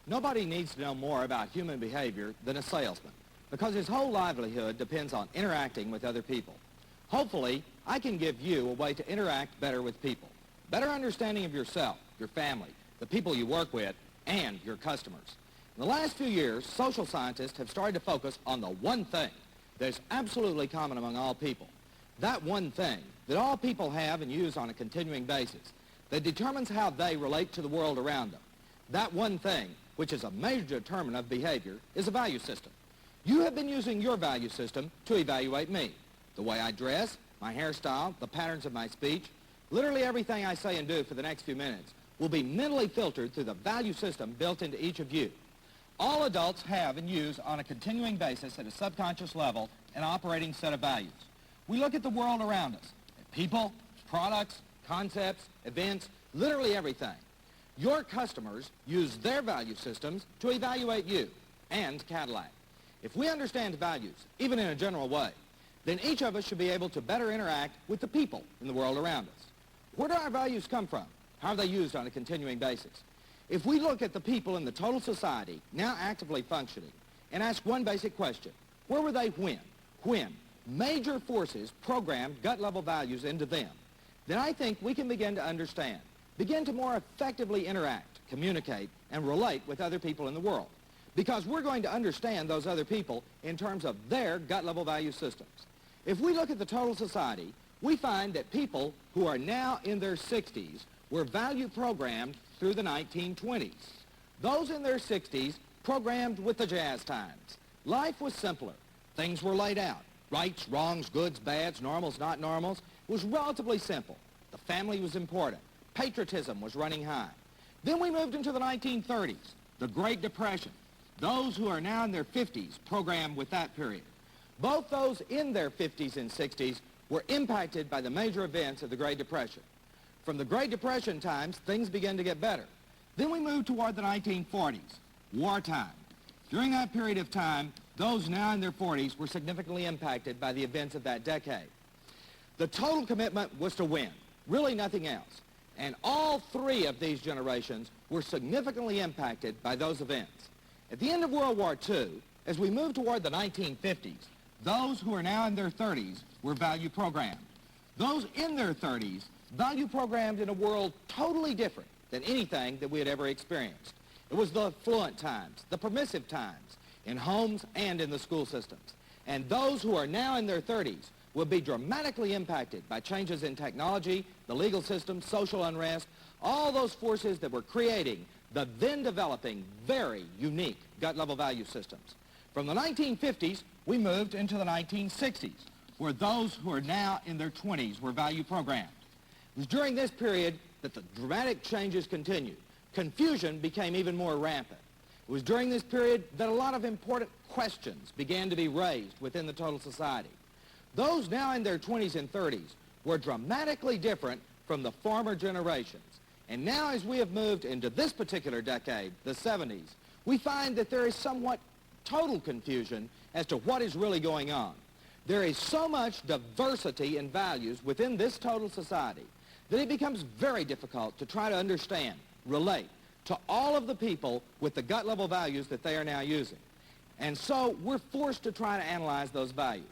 Nobody needs to know more about human behavior than a salesman, because his whole livelihood depends on interacting with other people. Hopefully, I can give you a way to interact better with people, better understanding of yourself, your family, the people you work with, and your customers. In the last few years, social scientists have started to focus on the one thing that is absolutely common among all people. That one thing that all people have and use on a continuing basis that determines how they relate to the world around them. That one thing, which is a major determinant of behavior, is a value system. You have been using your value system to evaluate me. The way I dress, my hairstyle, the patterns of my speech, literally everything I say and do for the next few minutes will be mentally filtered through the value system built into each of you. All adults have and use on a continuing basis at a subconscious level an operating set of values. We look at the world around us, at people, products, concepts, events, literally everything. Your customers use their value systems to evaluate you and Cadillac. If we understand values, even in a general way, then each of us should be able to better interact with the people in the world around us. Where do our values come from? How are they used on a continuing basis? If we look at the people in the total society now actively functioning and ask one basic question, where were they when? When major forces programmed gut-level values into them, then I think we can begin to understand, begin to more effectively interact, communicate, and relate with other people in the world. Because we're going to understand those other people in terms of their gut-level value systems. If we look at the total society, we find that people who are now in their 60s were value programmed through the 1920s. Those in their 60s programmed with the jazz times. Life was simpler. Things were laid out. Rights, wrongs, goods, bads, normals, not normals. It was relatively simple. The family was important. Patriotism was running high. Then we moved into the 1930s, the Great Depression. Those who are now in their 50s programmed with that period. Both those in their 50s and 60s were impacted by the major events of the Great Depression. From the Great Depression times, things began to get better. Then we moved toward the 1940s, wartime. During that period of time, those now in their 40s were significantly impacted by the events of that decade. The total commitment was to win, really nothing else. And all three of these generations were significantly impacted by those events. At the end of World War II, as we moved toward the 1950s, those who are now in their 30s were value programmed. Those in their 30s value programmed in a world totally different than anything that we had ever experienced. It was the affluent times, the permissive times, in homes and in the school systems. And those who are now in their 30s will be dramatically impacted by changes in technology, the legal system, social unrest, all those forces that were creating the then developing very unique gut-level value systems. From the 1950s, we moved into the 1960s, where those who are now in their 20s were value programmed. It was during this period that the dramatic changes continued. Confusion became even more rampant. It was during this period that a lot of important questions began to be raised within the total society. Those now in their 20s and 30s were dramatically different from the former generations. And now as we have moved into this particular decade, the 70s, we find that there is somewhat total confusion as to what is really going on. There is so much diversity in values within this total society that it becomes very difficult to try to understand, relate to all of the people with the gut-level values that they are now using. And so we're forced to try to analyze those values.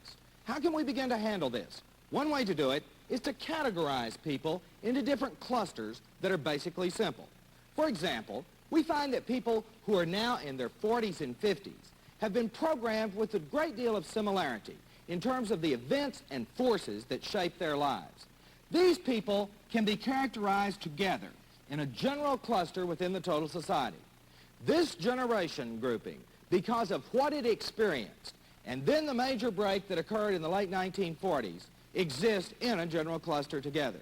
How can we begin to handle this? One way to do it is to categorize people into different clusters that are basically simple. For example, we find that people who are now in their 40s and 50s have been programmed with a great deal of similarity in terms of the events and forces that shape their lives. These people can be characterized together in a general cluster within the total society. This generation grouping, because of what it experienced, and then the major break that occurred in the late 1940s, exist in a general cluster together.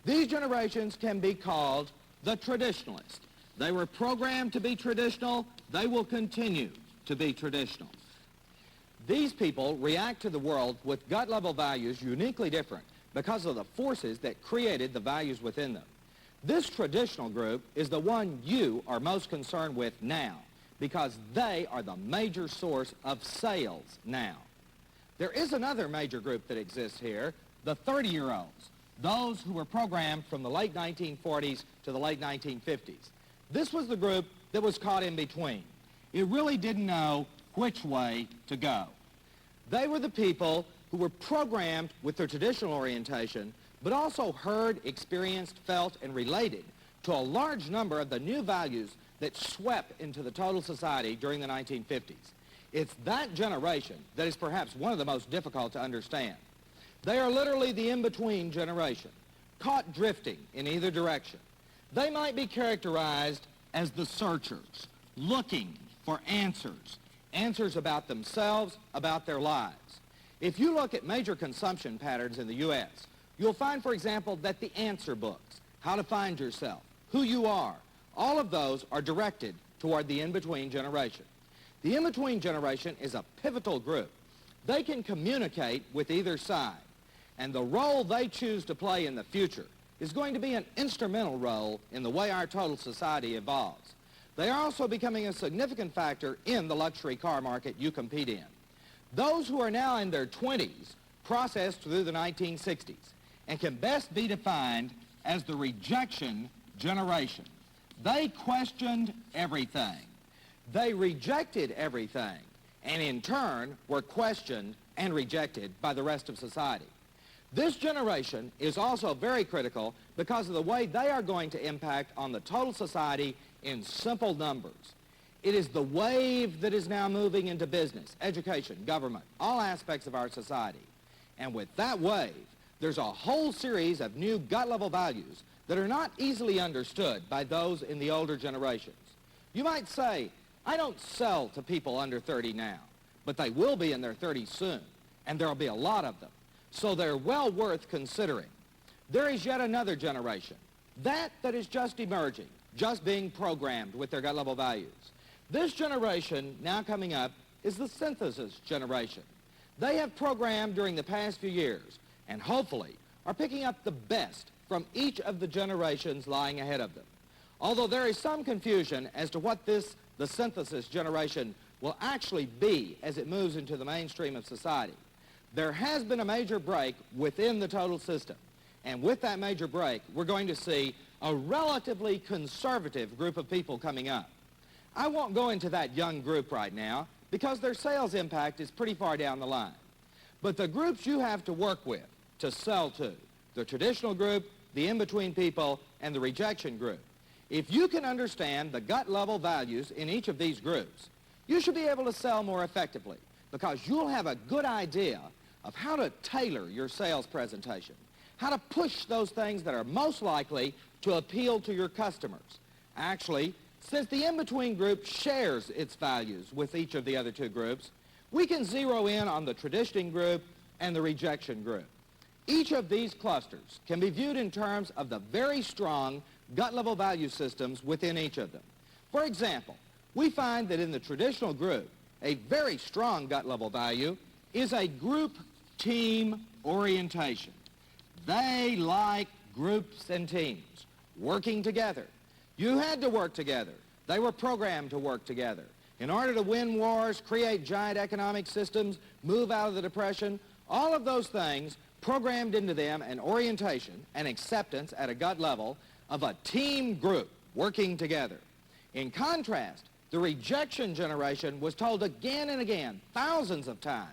These generations can be called the traditionalists. They were programmed to be traditional. They will continue to be traditional. These people react to the world with gut-level values uniquely different because of the forces that created the values within them. This traditional group is the one you are most concerned with now because they are the major source of sales now. There is another major group that exists here, the 30-year-olds, those who were programmed from the late 1940s to the late 1950s. This was the group that was caught in between. It really didn't know which way to go. They were the people who were programmed with their traditional orientation, but also heard, experienced, felt, and related to a large number of the new values that swept into the total society during the 1950s. It's that generation that is perhaps one of the most difficult to understand. They are literally the in-between generation, caught drifting in either direction. They might be characterized as the searchers, looking for answers, answers about themselves, about their lives. If you look at major consumption patterns in the U.S., you'll find, for example, that the answer books, how to find yourself, who you are, all of those are directed toward the in-between generation. The in-between generation is a pivotal group. They can communicate with either side, and the role they choose to play in the future is going to be an instrumental role in the way our total society evolves. They are also becoming a significant factor in the luxury car market you compete in. Those who are now in their 20s processed through the 1960s and can best be defined as the rejection generation. They questioned everything. They rejected everything, and in turn were questioned and rejected by the rest of society. This generation is also very critical because of the way they are going to impact on the total society in simple numbers. It is the wave that is now moving into business, education, government, all aspects of our society. And with that wave, there's a whole series of new gut-level values that are not easily understood by those in the older generations. You might say, I don't sell to people under 30 now, but they will be in their 30s soon, and there'll be a lot of them. So they're well worth considering. There is yet another generation, that is just emerging, just being programmed with their gut-level values. This generation now coming up is the synthesis generation. They have programmed during the past few years, and hopefully are picking up the best from each of the generations lying ahead of them. Although there is some confusion as to what the synthesis generation will actually be as it moves into the mainstream of society, there has been a major break within the total system. And with that major break, we're going to see a relatively conservative group of people coming up. I won't go into that young group right now because their sales impact is pretty far down the line. But the groups you have to work with, to sell to, the traditional group, the in-between people, and the rejection group, if you can understand the gut-level values in each of these groups, you should be able to sell more effectively because you'll have a good idea of how to tailor your sales presentation, how to push those things that are most likely to appeal to your customers. Actually, since the in-between group shares its values with each of the other two groups, we can zero in on the traditioning group and the rejection group. Each of these clusters can be viewed in terms of the very strong gut-level value systems within each of them. For example, we find that in the traditional group, a very strong gut-level value is a group team orientation. They like groups and teams, working together. You had to work together. They were programmed to work together. In order to win wars, create giant economic systems, move out of the Depression, all of those things programmed into them an orientation, an acceptance at a gut level of a team group working together. In contrast, the rejection generation was told again and again, thousands of times,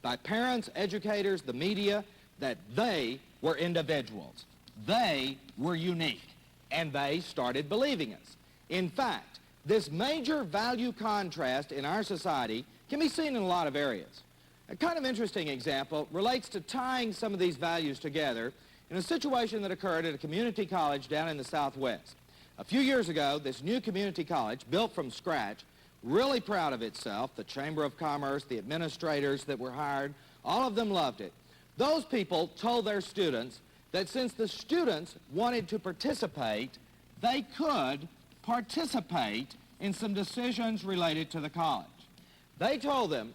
by parents, educators, the media, that they were individuals. They were unique, and they started believing us. In fact, this major value contrast in our society can be seen in a lot of areas. A kind of interesting example relates to tying some of these values together in a situation that occurred at a community college down in the Southwest. A few years ago, this new community college, built from scratch, really proud of itself, the Chamber of Commerce, the administrators that were hired, all of them loved it. Those people told their students that since the students wanted to participate, they could participate in some decisions related to the college. They told them,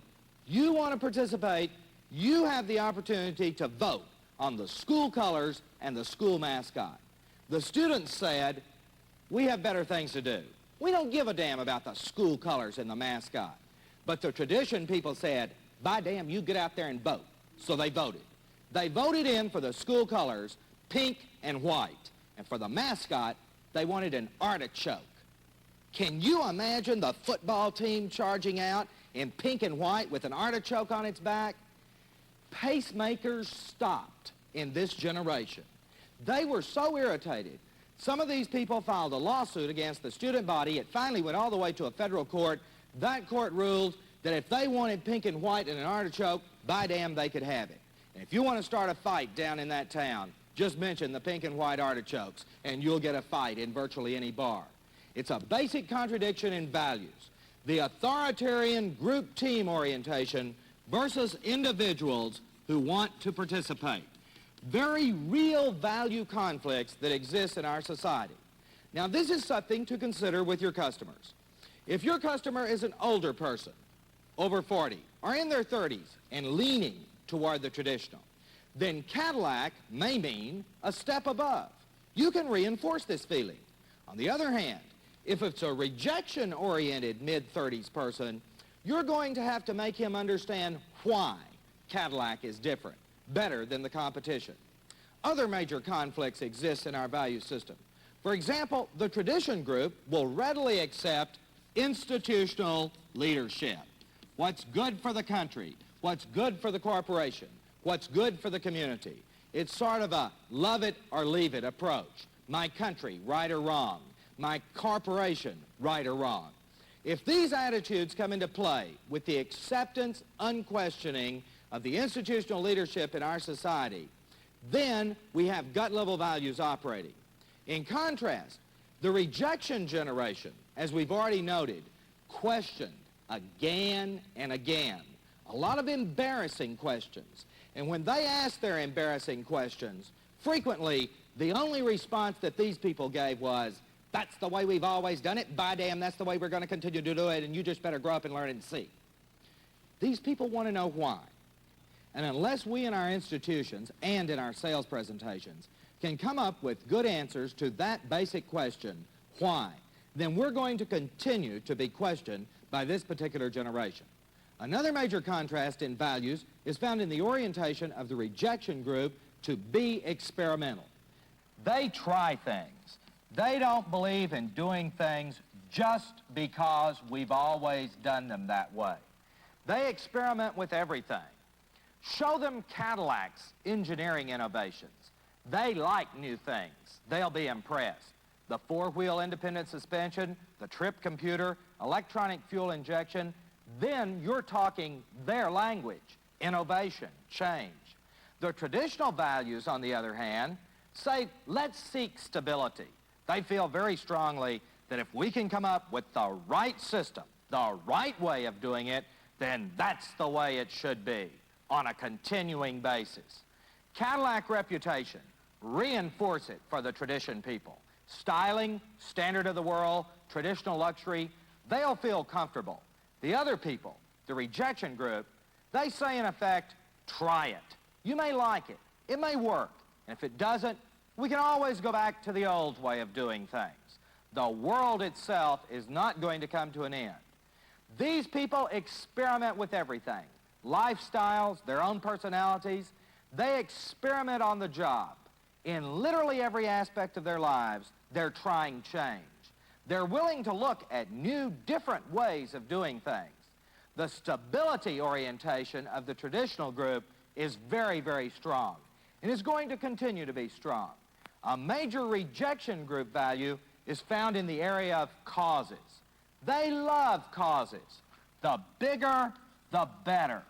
you want to participate, you have the opportunity to vote on the school colors and the school mascot. The students said, we have better things to do. We don't give a damn about the school colors and the mascot. But the tradition people said, by damn, you get out there and vote. So they voted. They voted in for the school colors, pink and white. And for the mascot, they wanted an artichoke. Can you imagine the football team charging out in pink and white with an artichoke on its back? Pacemakers stopped in this generation. They were so irritated. Some of these people filed a lawsuit against the student body. It finally went all the way to a federal court. That court ruled that if they wanted pink and white and an artichoke, by damn, they could have it. And if you want to start a fight down in that town, just mention the pink and white artichokes, and you'll get a fight in virtually any bar. It's a basic contradiction in values. The authoritarian group team orientation versus individuals who want to participate. Very real value conflicts that exist in our society. Now, this is something to consider with your customers. If your customer is an older person, over 40, or in their 30s, and leaning toward the traditional, then Cadillac may mean a step above. You can reinforce this feeling. On the other hand, if it's a rejection-oriented mid-30s person, you're going to have to make him understand why Cadillac is different, better than the competition. Other major conflicts exist in our value system. For example, the tradition group will readily accept institutional leadership. What's good for the country, what's good for the corporation, what's good for the community. It's sort of a love it or leave it approach. My country, right or wrong. My corporation, right or wrong. If these attitudes come into play with the acceptance, unquestioning of the institutional leadership in our society, then we have gut-level values operating. In contrast, the rejection generation, as we've already noted, questioned again and again. A lot of embarrassing questions. And when they asked their embarrassing questions, frequently the only response that these people gave was, that's the way we've always done it. By damn, that's the way we're going to continue to do it, and you just better grow up and learn and see. These people want to know why. And unless we in our institutions and in our sales presentations can come up with good answers to that basic question, why, then we're going to continue to be questioned by this particular generation. Another major contrast in values is found in the orientation of the rejection group to be experimental. They try things. They don't believe in doing things just because we've always done them that way. They experiment with everything. Show them Cadillac's engineering innovations. They like new things. They'll be impressed. The four-wheel independent suspension, the trip computer, electronic fuel injection, then you're talking their language, innovation, change. The traditional values, on the other hand, say, let's seek stability. They feel very strongly that if we can come up with the right system, the right way of doing it, then that's the way it should be on a continuing basis. Cadillac reputation, reinforce it for the tradition people. Styling, standard of the world, traditional luxury, they'll feel comfortable. The other people, the rejection group, they say in effect, try it. You may like it. It may work. And if it doesn't, we can always go back to the old way of doing things. The world itself is not going to come to an end. These people experiment with everything. Lifestyles, their own personalities. They experiment on the job. In literally every aspect of their lives, they're trying change. They're willing to look at new, different ways of doing things. The stability orientation of the traditional group is very, very strong, and is going to continue to be strong. A major rejection group value is found in the area of causes. They love causes. The bigger, the better.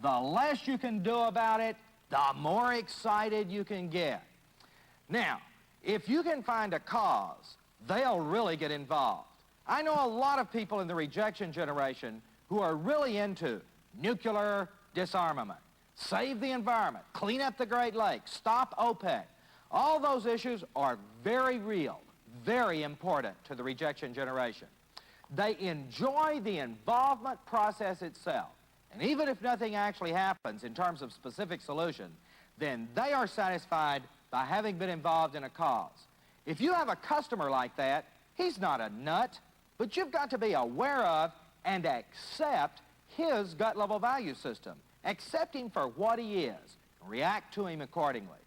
The less you can do about it, the more excited you can get. Now, if you can find a cause, they'll really get involved. I know a lot of people in the rejection generation who are really into nuclear disarmament, save the environment, clean up the Great Lakes, stop OPEC. All those issues are very real, very important to the rejection generation. They enjoy the involvement process itself. And even if nothing actually happens in terms of specific solution, then they are satisfied by having been involved in a cause. If you have a customer like that, he's not a nut, but you've got to be aware of and accept his gut-level value system. Accept him for what he is. React to him accordingly.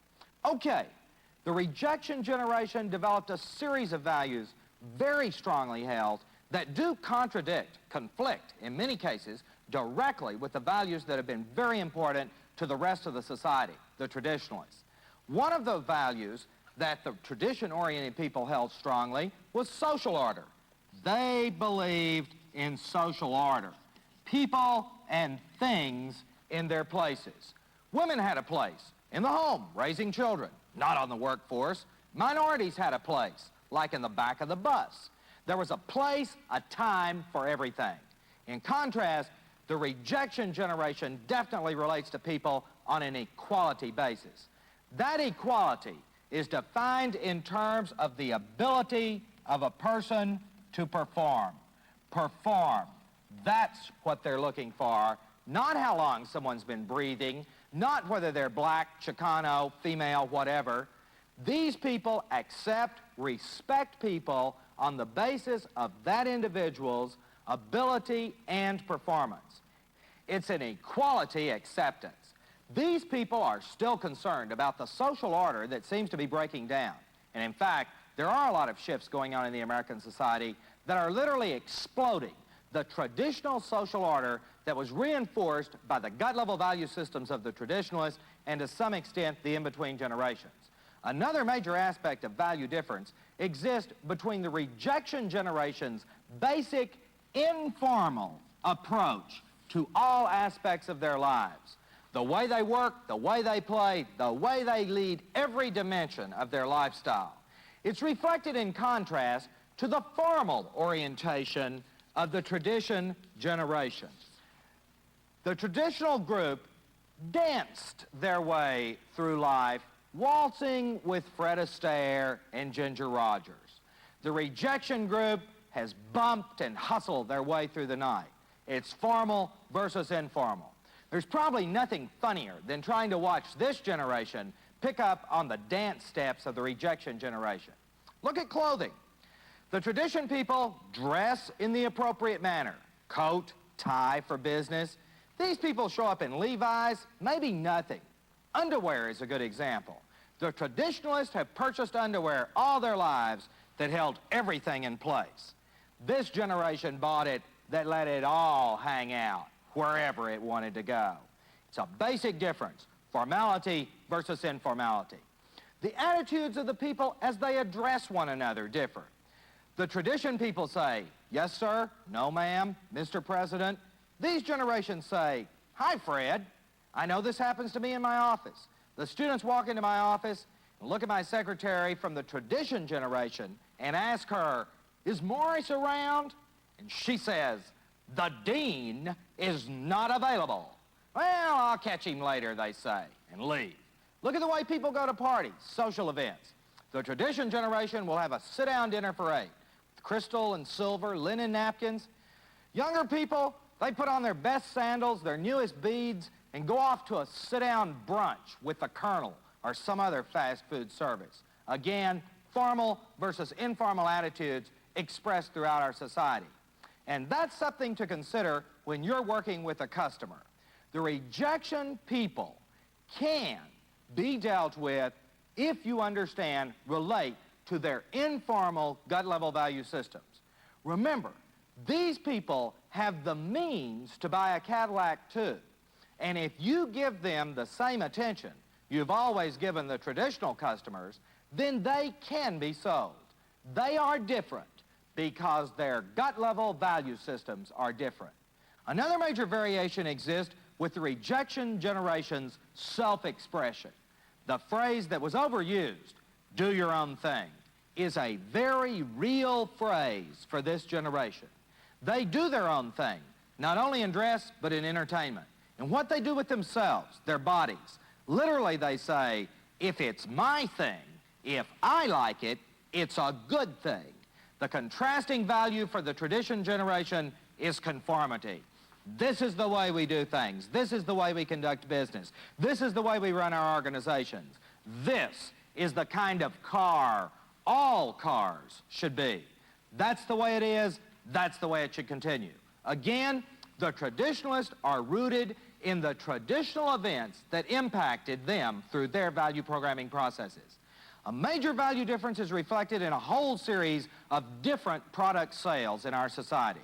Okay, the rejection generation developed a series of values very strongly held that do contradict, conflict, in many cases, directly with the values that have been very important to the rest of the society, the traditionalists. One of the values that the tradition-oriented people held strongly was social order. They believed in social order. People and things in their places. Women had a place in the home, raising children, not on the workforce. Minorities had a place, like in the back of the bus. There was a place, a time for everything. In contrast, the rejection generation definitely relates to people on an equality basis. That equality is defined in terms of the ability of a person to perform. Perform. That's what they're looking for, not how long someone's been breathing, not whether they're black, Chicano, female, whatever. These people accept, respect people on the basis of that individual's ability and performance. It's an equality acceptance. These people are still concerned about the social order that seems to be breaking down. And in fact, there are a lot of shifts going on in the American society that are literally exploding the traditional social order that was reinforced by the gut-level value systems of the traditionalists and to some extent the in-between generations. Another major aspect of value difference exists between the rejection generation's basic informal approach to all aspects of their lives. The way they work, the way they play, the way they lead every dimension of their lifestyle. It's reflected in contrast to the formal orientation of the tradition generation. The traditional group danced their way through life, waltzing with Fred Astaire and Ginger Rogers. The rejection group has bumped and hustled their way through the night. It's formal versus informal. There's probably nothing funnier than trying to watch this generation pick up on the dance steps of the rejection generation. Look at clothing. The tradition people dress in the appropriate manner. Coat, tie for business. These people show up in Levi's, maybe nothing. Underwear is a good example. The traditionalists have purchased underwear all their lives that held everything in place. This generation bought it that let it all hang out wherever it wanted to go. It's a basic difference, formality versus informality. The attitudes of the people as they address one another differ. The tradition people say, yes, sir, no, ma'am, Mr. President. These generations say, hi, Fred. I know this happens to me in my office. The students walk into my office and look at my secretary from the tradition generation and ask her, is Morris around? And she says, the dean is not available. Well, I'll catch him later, they say, and leave. Look at the way people go to parties, social events. The tradition generation will have a sit-down dinner for 8. Crystal and silver, linen napkins. Younger people, they put on their best sandals, their newest beads, and go off to a sit-down brunch with the Colonel or some other fast food service. Again, formal versus informal attitudes expressed throughout our society. And that's something to consider when you're working with a customer. The rejection people can be dealt with if you understand, relate to their informal gut-level value systems. Remember, these people have the means to buy a Cadillac too. And if you give them the same attention you've always given the traditional customers, then they can be sold. They are different because their gut-level value systems are different. Another major variation exists with the rejection generation's self-expression. The phrase that was overused, do your own thing, is a very real phrase for this generation. They do their own thing, not only in dress, but in entertainment. And what they do with themselves, their bodies. Literally, they say, if it's my thing, if I like it, it's a good thing. The contrasting value for the tradition generation is conformity. This is the way we do things. This is the way we conduct business. This is the way we run our organizations. This is the kind of car all cars should be. That's the way it is. That's the way it should continue. Again, the traditionalists are rooted in the traditional events that impacted them through their value programming processes. A major value difference is reflected in a whole series of different product sales in our society.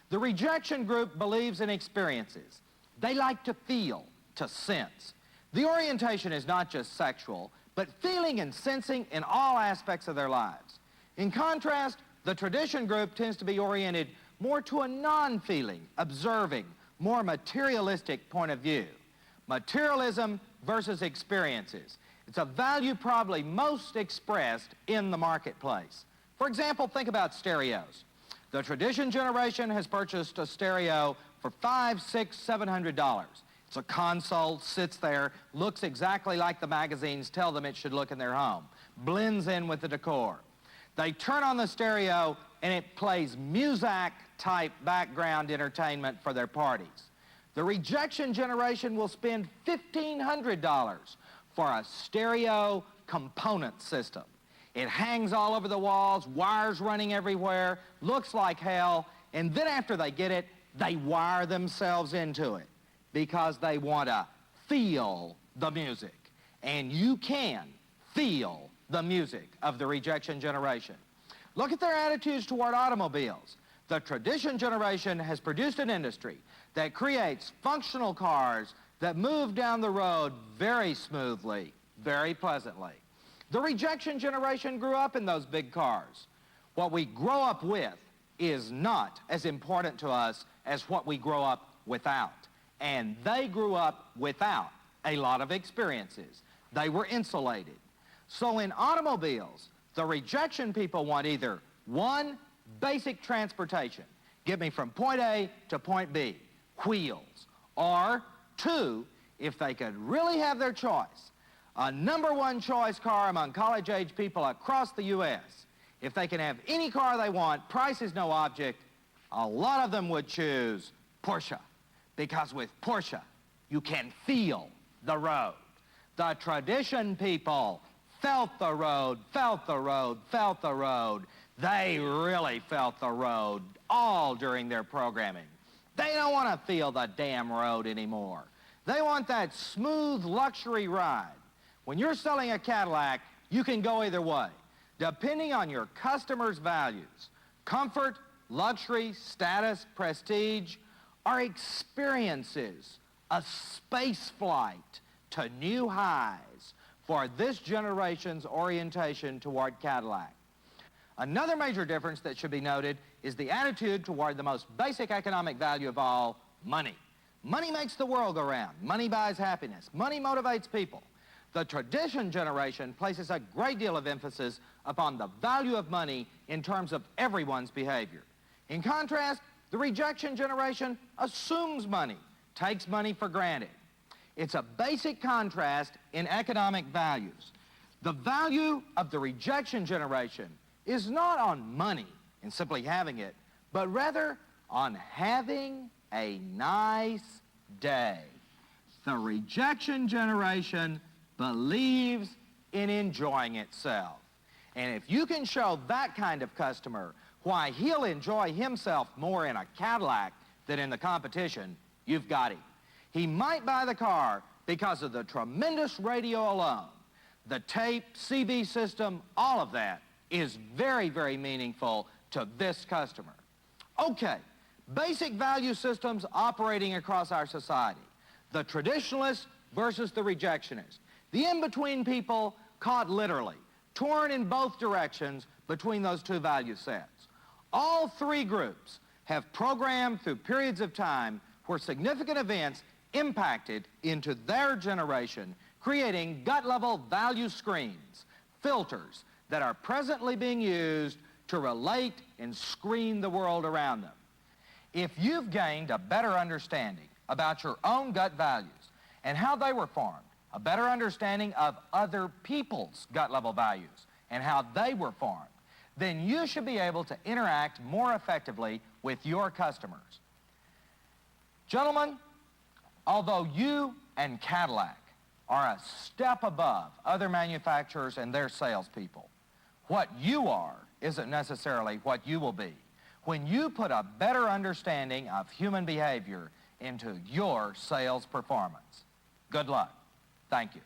The rejection group believes in experiences. They like to feel, to sense. The orientation is not just sexual, but feeling and sensing in all aspects of their lives. In contrast, the tradition group tends to be oriented more to a non-feeling, observing, more materialistic point of view. Materialism versus experiences. It's a value probably most expressed in the marketplace. For example, think about stereos. The tradition generation has purchased a stereo for $500, $600, $700. It's a console, sits there, looks exactly like the magazines tell them it should look in their home, blends in with the decor. They turn on the stereo and it plays Muzak-type background entertainment for their parties. The rejection generation will spend $1,500 for a stereo component system. It hangs all over the walls, wires running everywhere, looks like hell, and then after they get it, they wire themselves into it because they want to feel the music. And you can feel the music of the rejection generation. Look at their attitudes toward automobiles. The tradition generation has produced an industry that creates functional cars that move down the road very smoothly, very pleasantly. The rejection generation grew up in those big cars. What we grow up with is not as important to us as what we grow up without. And they grew up without a lot of experiences. They were insulated. So in automobiles, the rejection people want either one, basic transportation, get me from point A to point B, wheels, or two, if they could really have their choice, a #1 choice car among college-age people across the U.S. If they can have any car they want, price is no object, a lot of them would choose Porsche, because with Porsche, you can feel the road. The tradition people felt the road, felt the road, felt the road. They really felt the road all during their programming. They don't want to feel the damn road anymore. They want that smooth luxury ride. When you're selling a Cadillac, you can go either way, depending on your customer's values. Comfort, luxury, status, prestige, or experiences, a space flight to new highs for this generation's orientation toward Cadillac. Another major difference that should be noted is the attitude toward the most basic economic value of all, money. Money makes the world go round. Money buys happiness. Money motivates people. The tradition generation places a great deal of emphasis upon the value of money in terms of everyone's behavior. In contrast, the rejection generation assumes money, takes money for granted. It's a basic contrast in economic values. The value of the rejection generation is not on money and simply having it, but rather on having a nice day. The rejection generation believes in enjoying itself. And if you can show that kind of customer why he'll enjoy himself more in a Cadillac than in the competition, you've got him. He might buy the car because of the tremendous radio alone. The tape, CV system, all of that is very, very meaningful to this customer. Okay, basic value systems operating across our society. The traditionalists versus the rejectionists. The in-between people caught literally, torn in both directions between those two value sets. All three groups have programmed through periods of time where significant events impacted into their generation, creating gut-level value screens, filters that are presently being used to relate and screen the world around them. If you've gained a better understanding about your own gut values and how they were formed, a better understanding of other people's gut-level values and how they were formed, then you should be able to interact more effectively with your customers. Gentlemen, although you and Cadillac are a step above other manufacturers and their salespeople, what you are isn't necessarily what you will be when you put a better understanding of human behavior into your sales performance. Good luck. Thank you.